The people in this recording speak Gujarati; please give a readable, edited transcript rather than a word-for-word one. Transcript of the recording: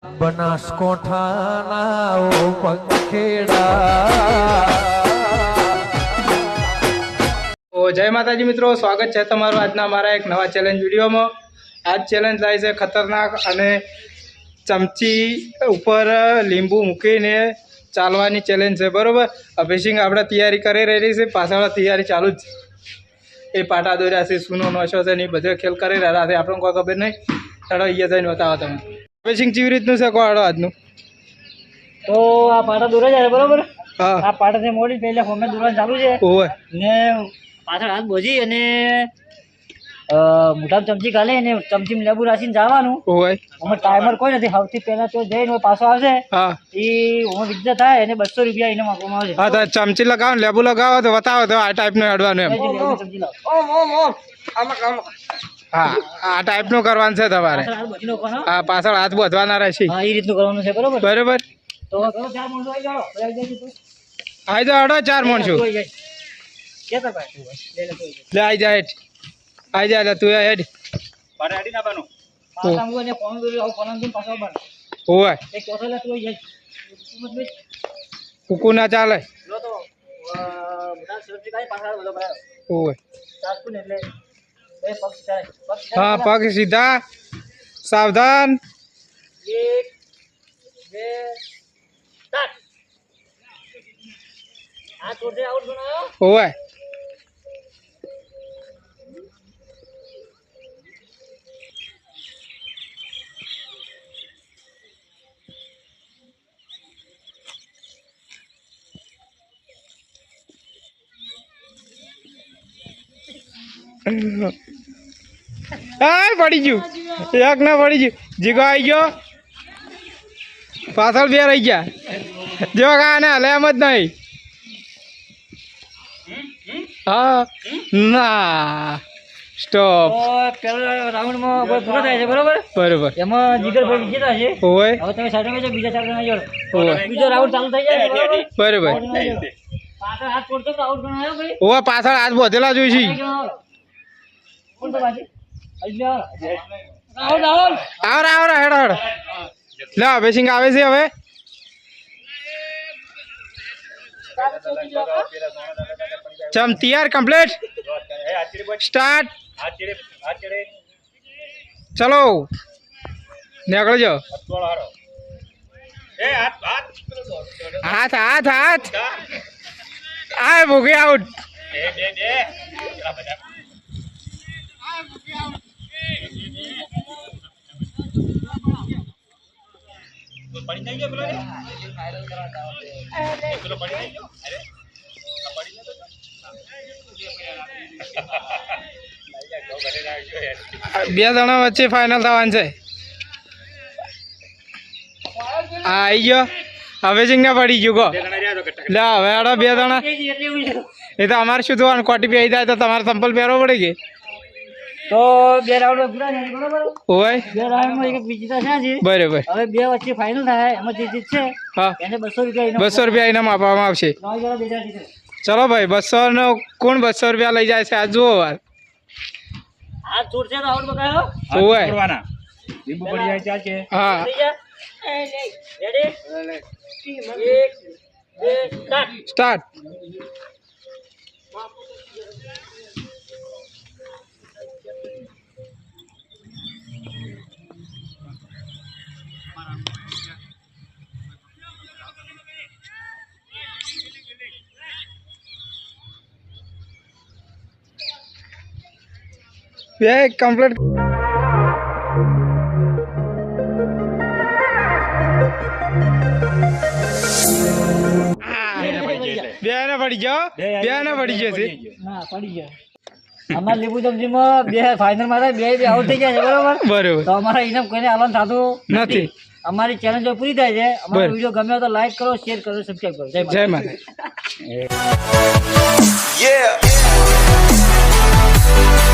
બનાસકોઠાના ઓ પંખેડા। જય માતાજી મિત્રો, સ્વાગત છે તમારું આજના મારા એક નવા ચેલેન્જ વિડીયોમાં। આજ ચેલેન્જ થાય છે ખતરનાક અને ચમચી ઉપર લીંબુ મૂકીને ચાલવાની ચેલેન્જ છે, બરોબર। અભિષેક આપણે તૈયારી કરી રહી છે, પાછળ તૈયારી ચાલુ જ એ પાટા દોર્યા છે, સૂનો નોશો છે ને એ બધો ખેલ કરી રહ્યા છે, આપણને કોઈ ખબર નહીં। ચાલો અહીંયા જઈને બતાવો તમે અભિષેક કેવી રીતનું છે કોડો આજનું। તો આ પાટા દોરા જાય બરોબર। હા, આ પાટાથી મોડી પહેલા ફોમે દોરવાનું ચાલુ છે ઓય ને પાછળ હાથ બોજી અને મોટા ચમચી કાઢે અને ચમચી લેબુ રાખીને જવાનું। ઓય અમે ટાઈમર કોઈ નથી, સૌથી પહેલા તો જઈને પાછો આવશે હા, એ હું વિજ્ઞા થાય એને 200 રૂપિયા એને આપવામાં આવશે। હા, તો ચમચી લગાવો ને લેબુ લગાવો તો બતાવો તો આ ટાઈપનું હેડવાનું એમ। ચમચી લાવો, હા, આ ટાઈપનું કરવાનું છે તમારે। પાછળ હાથ બોજી નાખવાનો। હા, પાછળ હાથ બોધવાના રહેશે, હા, એ રીતનું કરવાનું છે બરોબર। બરોબર। તો ચાલો 4 માણસો આવી જાઓ, આવી જાય તો આઈ જાઓ, હડો 4 માણસો આવી જાય કે તો ભાઈ લે લે લે આઈ જા હેઠ, આઈ જા તું હેઠ પારે આડી નાખવાનું। પાછા હું એને ફોન કર્યો, આવું ફોન દઈને પાછો બન ઓય એક ચોથો લે તું આવી જાય કુકુ ના ચાલે લો તો બધા સેફટી કાઈ પાછા બધો બરાબર ઓય ચાકુ ને એટલે બે પગ ચાલે હા, પગ સીધા, સાવધાન। 1 2 સ્ટાર્ટ। આ છોડે આઉટ બનાવો ઓય આ પડી ગયું, એક ના પડી ગયું, જીગો આવી ગયો, પાછળ બે રહી ગયા, જો કાને હલે એમ જ નહીં। હા ના સ્ટોપ, તો પહેલા રાઉન્ડ માં પૂરો થાય છે બરોબર। બરોબર એમાં જીગરભાઈ વિજેતા છે। ઓય હવે તમે સાઈડ માં જો બીજા 4 જણા જોડો, ઓય બીજો રાઉન્ડ ચાલુ થઈ જાય બરોબર। બરોબર પાછળ હાથ છોડતો તો આઉટ ગણાયો ભાઈ। ઓય પાછળ હાથ બોધેલા જોઈશી। કોણ તો બાજી આઉટ આઉટ આવરા આવરા હેડો હેડો લે અભિષેક આવે છે હવે। ચમ તૈયાર કમ્પ્લીટ સ્ટાર્ટ, ચલો નીકળજો, હાથ હાથ હાથ આ ભૂખી આઉટ। બે જણા વચ્ચે ફાઇનલ થવાનું છે। હા આવી ગયો, હવે સિંગના પડી ગયું ગો લે હવે આડો બે જણા, એ તો અમારે શું થવાનું, કોટી પી જાય તો તમારે સંપલ પહેરવો પડે કે। તો બે રાઉન્ડ પૂરા થાય બરોબર। ઓય બે રાઉન્ડ માં એક વિજેતા છે બરોબર, હવે બે વચ્ચે ફાઇનલ થાય, એમાં જે જીતશે હા એને 200 રૂપિયા 200 રૂપિયા ઇનામ આપવામાં આવશે। ચલો ભાઈ 200 નો કોણ 200 રૂપિયા લઈ જાય છે આ જુઓ વાર। આ છોડ છે તો આઉટ બગાડો ઓય લીંબુ પડી જાય ચાલશે। હા રેડી 1 2 સ્ટાર્ટ। બે કમ્પ્લીટ બે ને પડી ગયો, બે ને પડી ગયો છે। હા પડી ગયા। અમાર લીંબુ ચમચીમાં બે ફાઇનલ માં બે આઉટ થઈ ગયા છે બરોબર। બરોબર તો અમારા ઇનામ કોઈને આલવાનું થતું નથી। અમારી ચેનલ જો પૂરી થાય છે, અમારો વિડીયો ગમ્યો તો લાઈક કરો, શેર કરો, સબસ્ક્રાઇબ કરો। જય માતા। જય માતા।